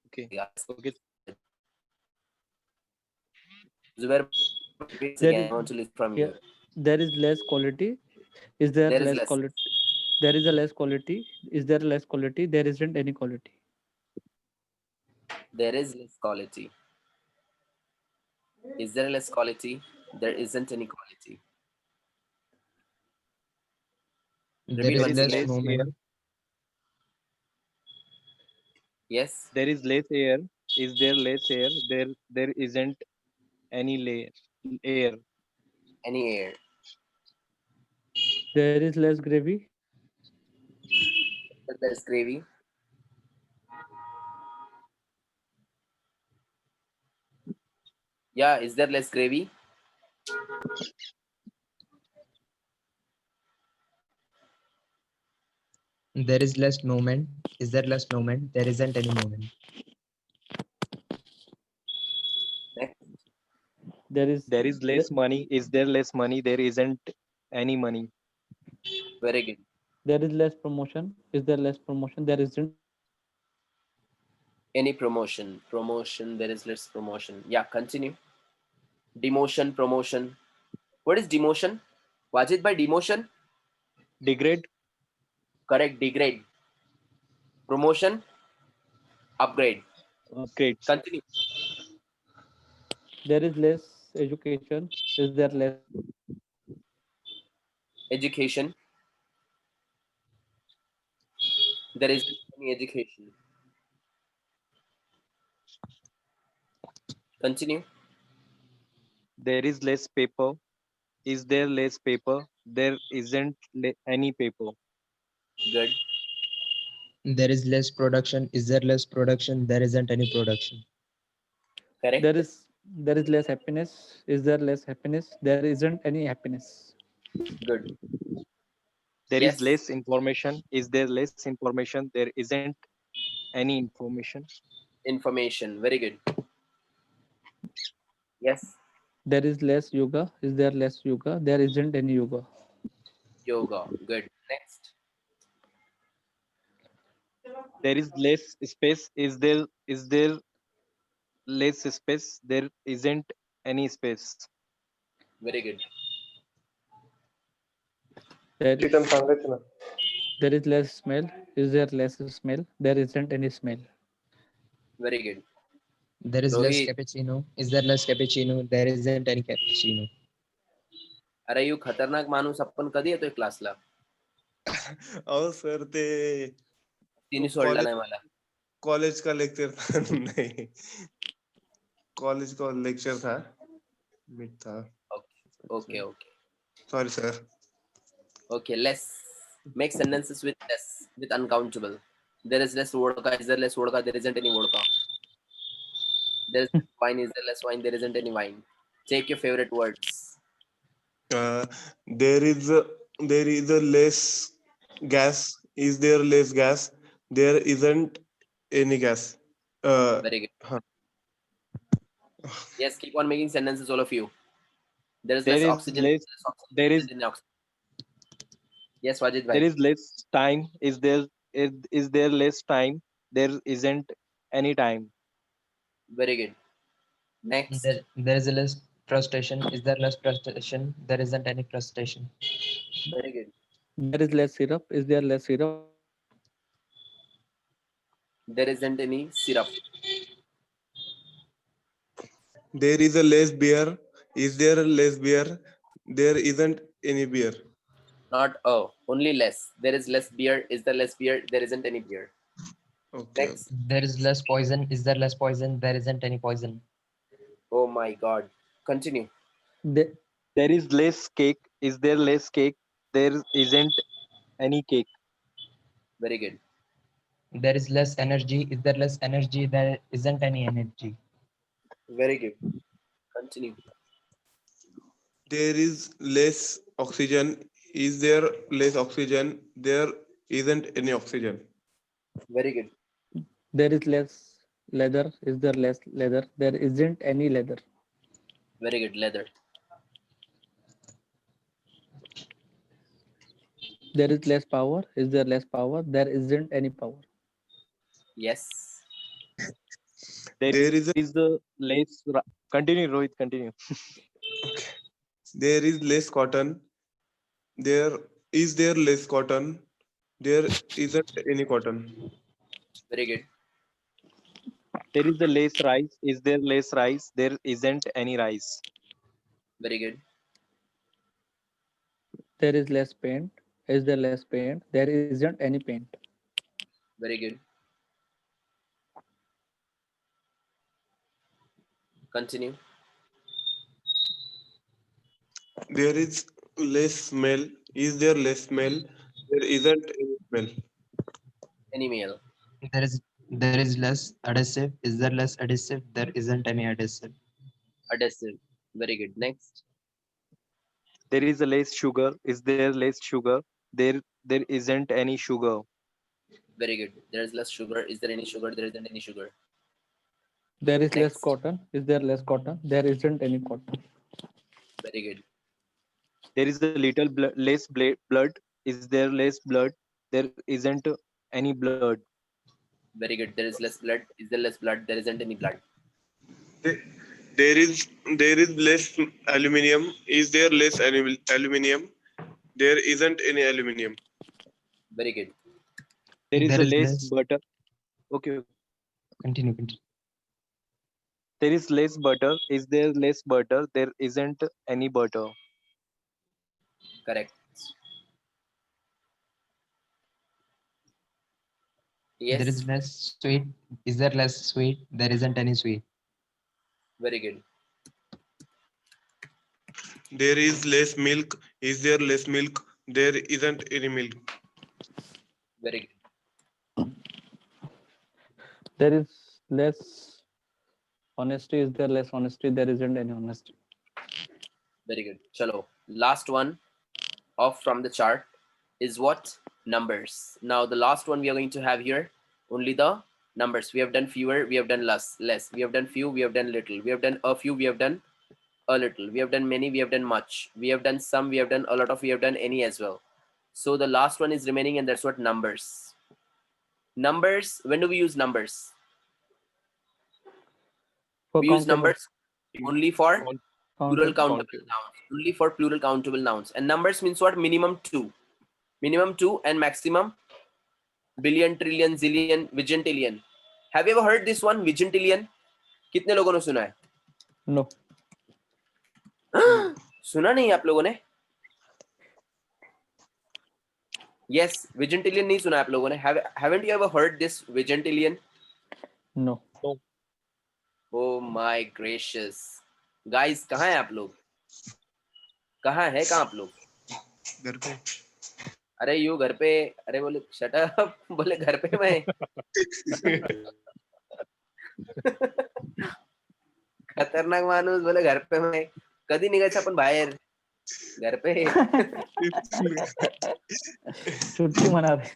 Okay. Yes. Okay. Zubair, please There again, is I want to listen from yeah, you. there is less quality. Is there There is less less. quality? There is a less quality. Is there less quality? There isn't any quality. There is less quality. Is there less quality? There isn't any quality. There Repeat is once less again. movement. Yes. There is less air. Is there less air? There isn't any air. Any air. There is less gravy. Less gravy. Yeah. Is there less gravy? There is less movement. Is there less movement? There isn't any movement. Next. There is There is less money. Is there less money? There isn't any money. Very good. there is less promotion. Is there less promotion? There isn't. Any promotion. Promotion. There is less promotion. Yeah. Continue. Demotion. Promotion. What is demotion? Wajid by demotion? Degrade. Correct. Degrade. Promotion. Upgrade. Upgrades. Continue. There is less education. Is there less? Education. There isn't any education. Continue. There is less paper. Is there less paper? There isn't any paper. Good. There is less production. Is there less production? There isn't any production. Correct. There is less happiness. Is there less happiness? There isn't any happiness. Good. There Yes. is less information. Is there less information? There isn't any information. Information. Very good. Yes. There is less yoga. Is there less yoga? There isn't any yoga. Yoga. Good. Next. There is less space. Is there less space? There isn't any space. Very good. There is, chicken सांगायचं ना. there is less smell. Is there less smell? There isn't any smell. Very good. There is less Rohit. cappuccino. Is there less cappuccino? There isn't any cappuccino. अरे you खतरनाक माणूस आपण कधी येतोय क्लासला? अहो सर ते तिने सोडला नाही मला. कॉलेज का लेक्चर था नहीं, कॉलेज का लेक्चर था, मिड था. Okay. Okay. Sorry sir. Okay. Less. Make sentences with less, with uncountable. There is less vodka. Is there less vodka? There isn't any vodka. There is less wine. Is there less wine? There isn't any wine. Take your favorite words. There is a less gas. Is there less gas? There isn't any gas. Very good. Huh. Yes. Keep on making sentences, all of you. There is There less is oxygen. less- Less oxygen. there There is- isn't any oxygen. Yes, Wajid bhai. There is less time. Is there less time? There isn't any time. Very good. Next. There is a less frustration. Is there less frustration? There isn't any frustration. Very good. There is less syrup. Is there less syrup? There isn't any syrup. There is a less beer. Is there a less beer? There isn't any beer. Not only less. There is less beer. Is there less beer? There isn't any beer. Okay. Next. There is less poison. Is there less poison? There isn't any poison. Oh my God. Continue. There, There is less cake. Is there less cake? There isn't any cake. Very good. There is less energy. Is there less energy? There isn't any energy. Very good. Continue. There is less oxygen. Is there less oxygen? There isn't any oxygen. Very good. there is less leather. Is there less leather? There isn't any leather. Very good. Leather. There is less power. Is there less power? There isn't any power. Yes. There There is is the less. Continue, Rohit. Continue. there is less cotton. There is there less cotton. There isn't any cotton. Very good. There is the less rice. Is there less rice? There isn't any rice. Very good. There is less paint. Is there less paint? There isn't any paint. Very good. Continue. There is less smell. Is there less smell? There isn't any smell. Any meal. There is less adhesive. Is there less adhesive? There isn't any adhesive. Adhesive. Very good. Next. There is a less sugar. Is there less sugar? There isn't any sugar. Very good. There is less sugar. Is there any sugar? There isn't any sugar. There is less Next. cotton. Is there less cotton? There isn't any cotton. Very good. There is a little less blood. Is there less blood? There isn't any blood. Very good. There is less blood. Is there less blood? There isn't any blood. There is less aluminium. Is there less aluminium? There isn't any aluminium. Very good. There is There a is less less- butter. Okay. Continue. There is less butter. Is there less butter? There isn't any butter. Correct. Yes. There is less sweet. Is there less sweet? There isn't any sweet. Very good. There is less milk. Is there less milk? There isn't any milk. Very good. There is less honesty. Is there less honesty? There isn't any honesty. Very good. Chalo. Last one off from the chart. is what? Numbers. Now the last one we are going to have here, only the numbers. We have done fewer, we have done less. We have done few, we have done little. We have done a few, we have done a little. We have done many, we have done much. We have done some, we have done a lot of, we have done any as well. So the last one is remaining, and that's what? Numbers. Numbers, when do we use numbers? For We use countable. numbers only for plural Countable. countable nouns. Only for plural countable nouns. And numbers means what? Minimum 2. Minimum 2 and maximum billion, trillion, zillion, vigintillion. Have you ever heard this one? Vigintillion? कितने लोगों ने सुना है? No. सुना नहीं आप लोगों ने? Yes, vigintillion नहीं सुना आप लोगों ने? Haven't you ever heard this vigintillion? No. Oh my gracious. Guys, कहाँ हैं आप लोग? कहाँ आप लोग? घर पे अरे यू घर पे, अरे बोले शट अप, बोले घर पे मैं. खतरनाक माणूस बोले घर पे मैं. कधी निघायचं आपण बाहेर? घर पे. छुट्टी मना रहे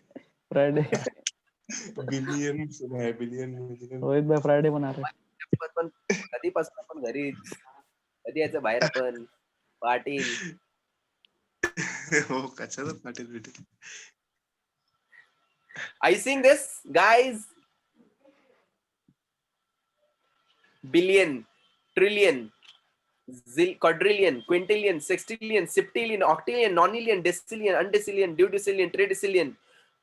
फ्राइडे. बिलियन सुना है, बिलियन मिलियन. रोहित भाई फ्राइडे मना रहे. पण कधीपासून आपण घरी, कधी यायचं बाहेर आपण? पाटील. हो कशाचं Patil बिटील. Are you seeing this, guys? Billion, trillion, quadrillion, quintillion, sextillion, septillion, octillion, nonillion, decillion, undecillion, duodecillion, tridecillion,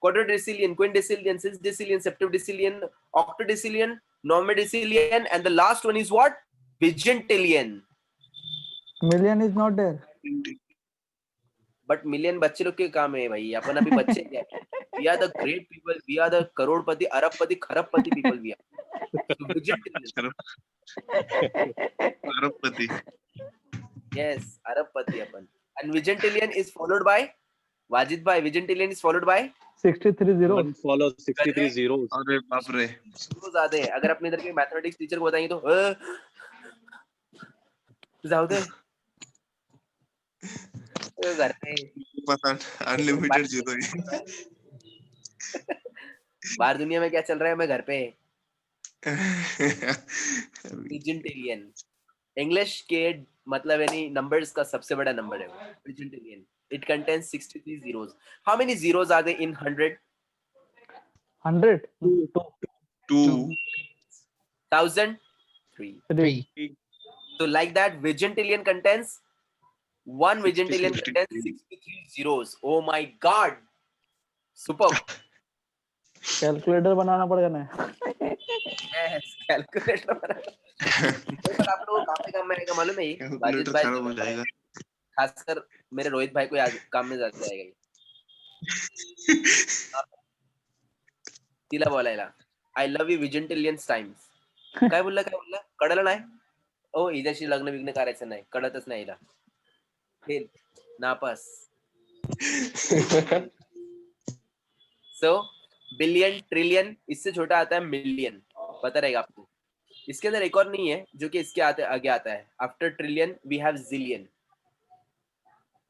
quadradecillion, quindecillion, sexdecillion, septidecillion, octodecillion, nomodecillion, and the last one is what? Vigintillion. Million is not there. But million बच्चे लोग के काम है भाई. अपन अभी बच्चे क्या? We are the great people. We are the करोड़पति, अरबपति, खरबपति people. We are. So vigintillion. अरबपति. Yes, अरबपति अपन. And vigintillion is followed by Wajid bhai. Vigintillion is followed by 63 zeros. One follows 63 zeros. अरे बाप रे. zeros आते हैं. अगर अपने इधर के मैथमेटिक्स टीचर को बताएंगे तो जाओ दे. घर पे पता अनलिमिटेड जीरो है. बाहर दुनिया में क्या चल रहा है? मैं घर पे. विजिंटिलियन इंग्लिश के मतलब यानी नंबर्स का सबसे बड़ा नंबर है विजिंटिलियन. It contains 63 zeros. How many zeros are there in 100? 100. 2 1000? 3. 3. So like that, vigintillion contains one vigintillion 63. contains 63 zeros. Oh my god! Superb. Calculator बनाना पड़ेगा ना. Yes, calculator बनाना. पर आप लोगों को काम में आएगा मालूम है ये? वाजिद कैलकुलेटर भाई खराब हो जाएगा. खासकर मेरे रोहित भाई को काम में जाता जाएगा ये. तिला बोलायला I love you vigintillions times. काय बोलला? कळलं नाही? ओ हिच्याशी लग्न विग्न करायचं नाही. कळतच नाही हिला. फेल, नापास. So बिलियन, ट्रिलियन, इससे छोटा आता है मिलियन. पता रहेगा आपको. इसके अंदर एक और नहीं है जो कि इसके आगे आता है. After trillion we have zillion.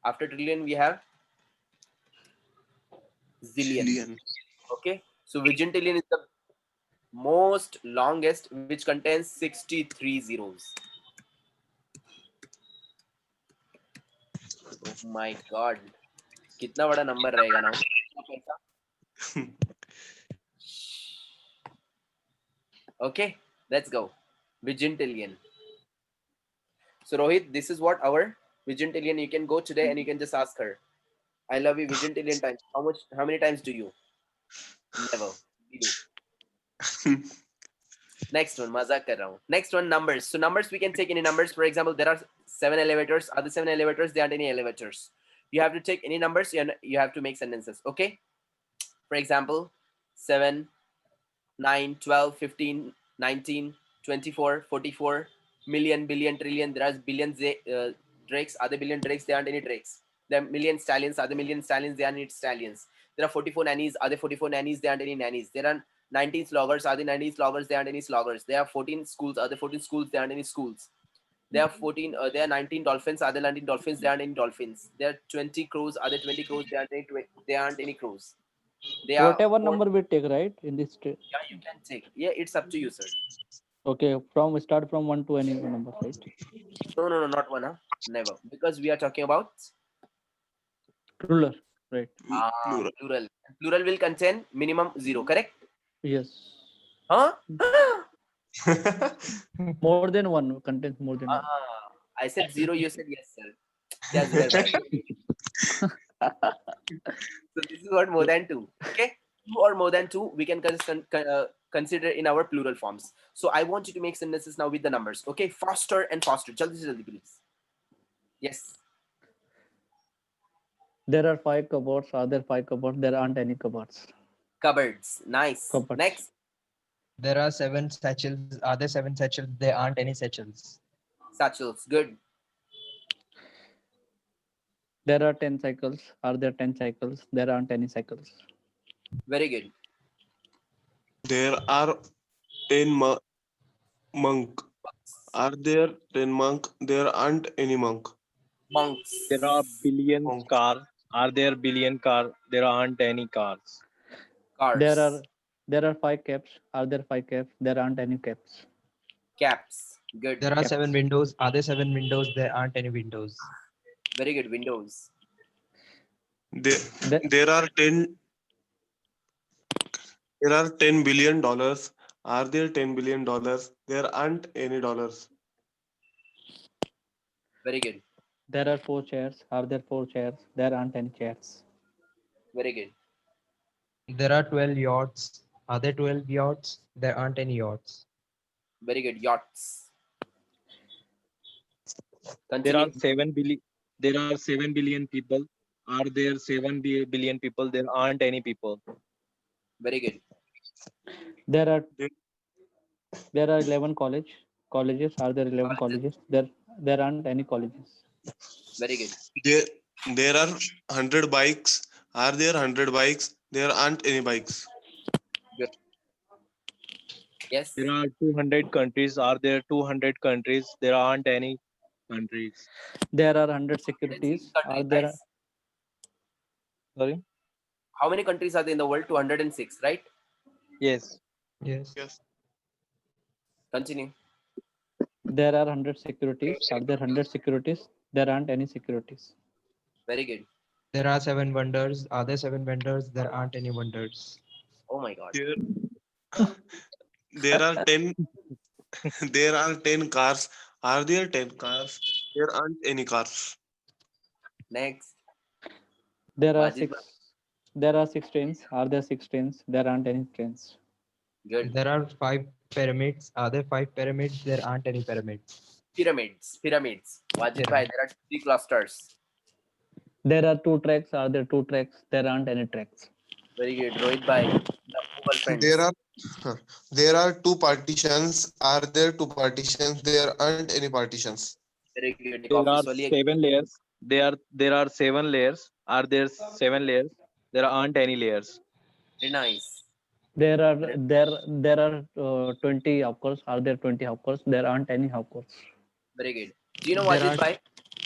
After trillion we have zillion. Okay, so vigintillion is the most longest, which contains 63 zeros. Oh my god, कितना बड़ा नंबर रहेगा ना. Okay, let's go. Vigintillion. So Rohit, this is what our vigintillion. You can go today and you can just ask her, I love you vigintillion times. How many times do you? Never. We do. Next one, mazak kar raha hu. Next one, numbers. So numbers, we can take any numbers. For example, there are 7 elevators. Are the 7 elevators? There aren't any elevators. You have to take any numbers and you have to make sentences. Okay. For example, 7, 9, 12, 15, 19, 24, 44, million, billion, trillion. There are billions drakes. Are there billion drakes? There aren't any drakes. There are million stallions. Are there million stallions? There aren't any stallions. There are 44 nannies. Are there 44 nannies? There aren't any nannies. There are 19 sloggers. Are there 19 sloggers? There aren't any sloggers. There are 14 schools. Are there 14 schools? There aren't any schools. There are 14. There are 19 dolphins. Are there 19 dolphins? There aren't any dolphins. There are 20 crows. Are there 20 crows? There aren't any crows. There are Whatever four. number we take, right? In this Yeah, you can take. Yeah, it's up to you, sir. okay, from start from 1 to any number, right? No, not one. Huh? Never, because we are talking about Plural, right? Plural. plural. Plural will contain minimum 0. Correct? Yes. Huh? More than one contains more than one. I said 0. You said yes, sir. Yes, very bad. So this is what more than 2. Okay, 2 or more than 2 we can consider in our plural forms. So I want you to make sentences now with the numbers. Okay, faster and faster. Jaldi se jaldi, please. Yes. There are 5 cupboards. Are there 5 cupboards? There aren't any cupboards. Cupboards. Nice. Cupboards. Next. There are 7 satchels. Are there 7 satchels? There aren't any satchels. Satchels. Good. There are 10 cycles. Are there 10 cycles? There aren't any cycles. Very good. There are 10 monk. Are there 10 monk? There aren't any monk. Monks. There are billion Monk. cars. Are there billion car? There aren't any cars. Cars. There are 5 caps. Are there 5 caps? There aren't any caps. Caps. Good. There are Caps. 7 windows. Are there 7 windows? There aren't any windows. Very good. Windows. The- There are 10 billion dollars. Are there 10 billion dollars? There aren't any dollars. Very good. There are 4 chairs. Are there 4 chairs? There aren't any chairs. Very good. There are 12 yachts. Are there 12 yachts? There aren't any yachts. Very good. Yachts. There are Continue. 7 billion people. Are there 7 billion people? There aren't any people. Very good. There are There- 11 colleges. Are there 11 colleges? There aren't any colleges. Very good. There are 100 bikes. Are there 100 bikes? There aren't any bikes. Yes. There are 200 countries. Are there 200 countries? There aren't any countries. There are 100 Let's see securities. the Are countries, there guys. Sorry. How many countries are there in the world? 206, right? Yes. Yes. Yes. Continue. there are 100 securities? Are there 100 securities? There aren't any securities. Very good. There are 7 wonders. Are there 7 wonders? There aren't any wonders. Oh my God. There are 10 there are 10 cars. Are there 10 cars? There aren't any cars. Next. There are Majid 6. There are 6 trains. Are there 6 trains? There aren't any trains. Good. There are 5 pyramids. Are there 5 pyramids? There aren't any pyramids. Pyramids. Wajid bhai, there are 3 clusters. There are 2 tracks. Are there 2 tracks? There aren't any tracks. Very good. Rohit bhai. The Google friends. There are 2 partitions. Are there 2 partitions? There aren't any partitions. Very good. There are Office wali- 7 layers. There are 7 layers. Are there 7 layers? There aren't any layers. Very nice. There are 20 hawkers. Are there 20 hawkers? There aren't any hawkers. Very good. Do you know There Wajid are- bhai?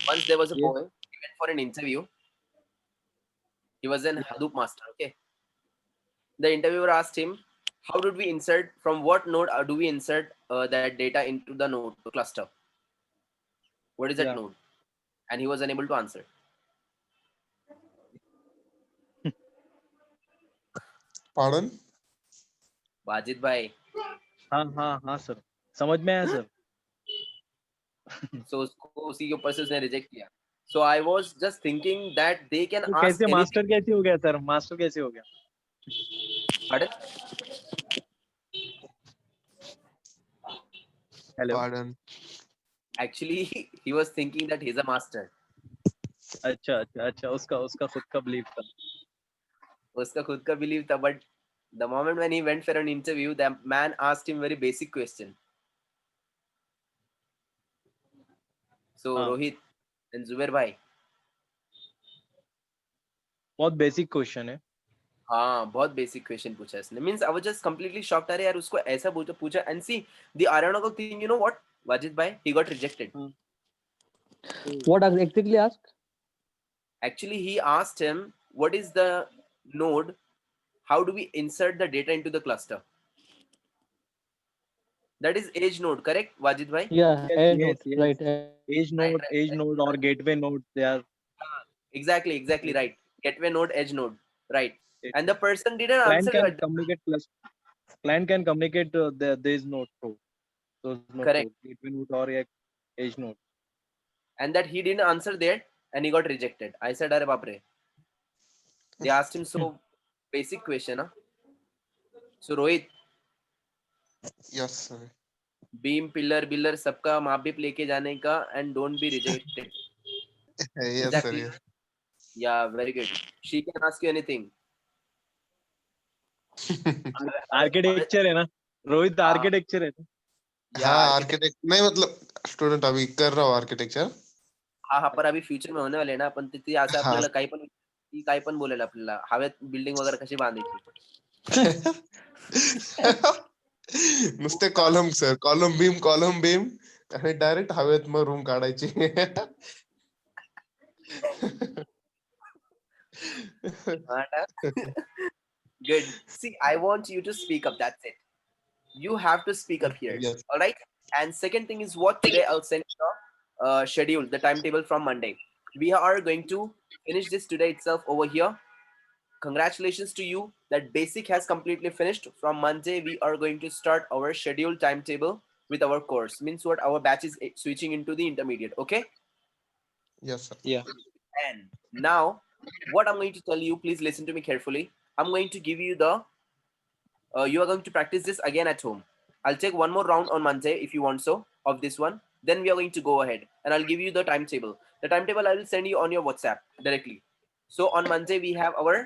Once there was a Yeah. boy. He went for an interview. He was an Hadoop master. Okay. The interviewer asked him, "How did we insert? From what node do we insert that data into the node cluster? What is that Yeah. node?" And he was unable to answer. Pardon? Wajid bhai. हाँ sir समझ में आया sir So उसको उसी के ऊपर से उसने रिजेक्ट किया. So I was just thinking that they can तो ask कैसे anything. मास्टर कैसे हो गया सर मास्टर कैसे हो गया Pardon? Hello Pardon. Actually, he was thinking that he's a master. अच्छा उसका खुद का बिलीव था उसका खुद का belief था, but the moment when he went for an interview, the man asked him very basic question. So हाँ. Rohit and Zubair bhai, बहुत बेसिक क्वेश्चन है हाँ बहुत basic question पूछा इसने. Means I was just completely shocked. अरे यार उसको ऐसा पूछा and see the ironical thing, you know what? Wajid bhai, he got rejected. What exactly asked? Actually, he asked him, what is the node? How do we insert the data into the cluster? That is edge node, correct, Wajid bhai? Yeah, Yes, edge yes, node. yes. Right. Edge Right. node or gateway node, they are. Exactly right. Gateway node, edge node, right. And the person didn't Client answer can communicate plus. Client can communicate this node through those node Correct. through gateway node or a edge node. and that he didn't answer there and he got rejected. I said, Are Bapre. They asked him so basic question. Huh? So Rohit, Yes, sir. beam, pillar, biller, सबका मापिप लेके जाने का and don't be rejected. Yes, Exactly. sir. Yes. Yeah, very good. She can ask you anything. Architecture है ना रोहित हाँ। Architecture है ना Yeah, हाँ architect- आर्किटेक्ट नहीं मतलब स्टूडेंट अभी कर रहा हूँ आर्किटेक्चर. हा पर अभी फ्युचर में होने वाले ना पण तिथे असं हा. आपल्याला काही पण ती काही पण बोलेल आपल्याला हवेत बिल्डिंग वगैरे कशी बांधायची. नुसते कॉलम सर कॉलम बीम आणि डायरेक्ट हवेत मग रूम काढायची. Good. See, I want you to speak up. That's it. You have to speak up here. Yes. All right. And second thing is what today I'll send you the schedule, the timetable from Monday. We are going to finish this today itself over here. Congratulations to you. That basic has completely finished. From Monday, we are going to start our schedule timetable with our course. Means what our batch is switching into the intermediate. Okay. Yes, sir. And now, what I'm going to tell you, please listen to me carefully. I'm going to give you the, you are going to practice this again at home. I'll take one more round on Monday if you want so, of this one. Then we are going to go ahead and I'll give you the timetable. The timetable I will send you on your WhatsApp directly. So on Monday, we have our,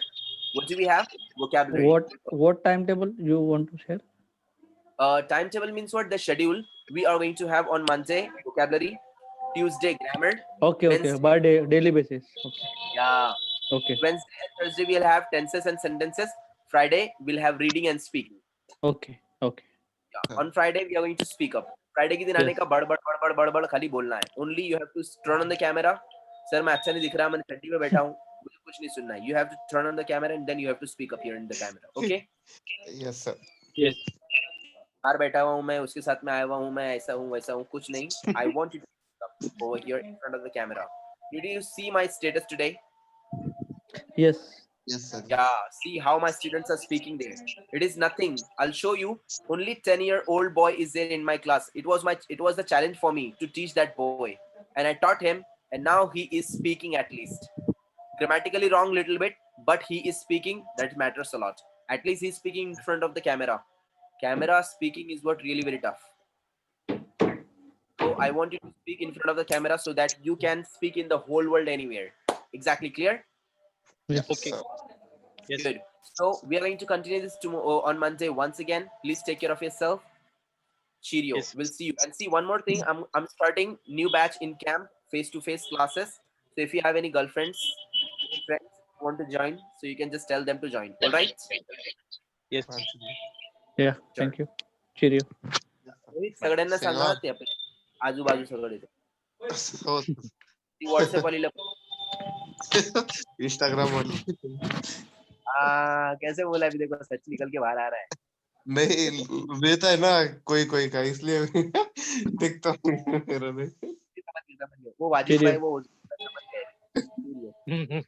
what do we have? Vocabulary. What timetable you want to share? Timetable means what? The schedule. We are going to have on Monday, vocabulary, Tuesday, grammar. Okay, Wednesday- by daily basis. Okay. Yeah. Okay. Wednesday and Thursday we'll have tenses and sentences. Friday we'll have reading and speaking. Okay. Okay. Yeah. On Friday we are going to speak up. Friday के दिन आने Yes. का बड़ खाली बोलना है. Only you have to turn on the camera. Sir मैं अच्छा नहीं दिख रहा, मैं ठंडी में बैठा हूँ. मुझे कुछ नहीं सुनना है. You have to turn on the camera and then you have to speak up here in the camera. Okay? Yes, sir. yes बाहर बैठा हुआ हूँ मैं, उसके साथ में आया हुआ हूँ मैं, ऐसा हूँ वैसा हूँ, कुछ नहीं. I want you to speak up over here in front of the camera. Did you see my status today? Yes. Yes, sir. Yeah, see how my students are speaking there. It is nothing. I'll show you. Only 10-year-old boy is there in my class. It was the challenge for me to teach that boy. And I taught him, and now he is speaking at least. Grammatically wrong little bit, but he is speaking. That matters a lot. At least he's speaking in front of the camera. Camera speaking is what really very tough. So I want you to speak in front of the camera so that you can speak in the whole world anywhere. Exactly clear? Yes. Okay. Sir. yes Good. So we are going to continue this tomorrow on Monday once again. Please take care of yourself. Cheerio. Yes. We'll see you. And see one more thing. I'm starting new batch in camp, face-to-face classes. So if you have any girlfriends, friends who want to join, so you can just tell them to join. All right? yes Yeah. Thank you. Cheerio. सगळ्यांना Say Sanga what? ते आपले आजूबाजू सगळे हो ती WhatsApp वालीला Instagram वाली कैसे बोला अभी देखो सच निकल के बाहर आ रहा है. नहीं रहता है ना कोई का इसलिए देखता हूँ मेरा नहीं. समझ गया. वो वाजिब चलिए. भाई वो समझ गए.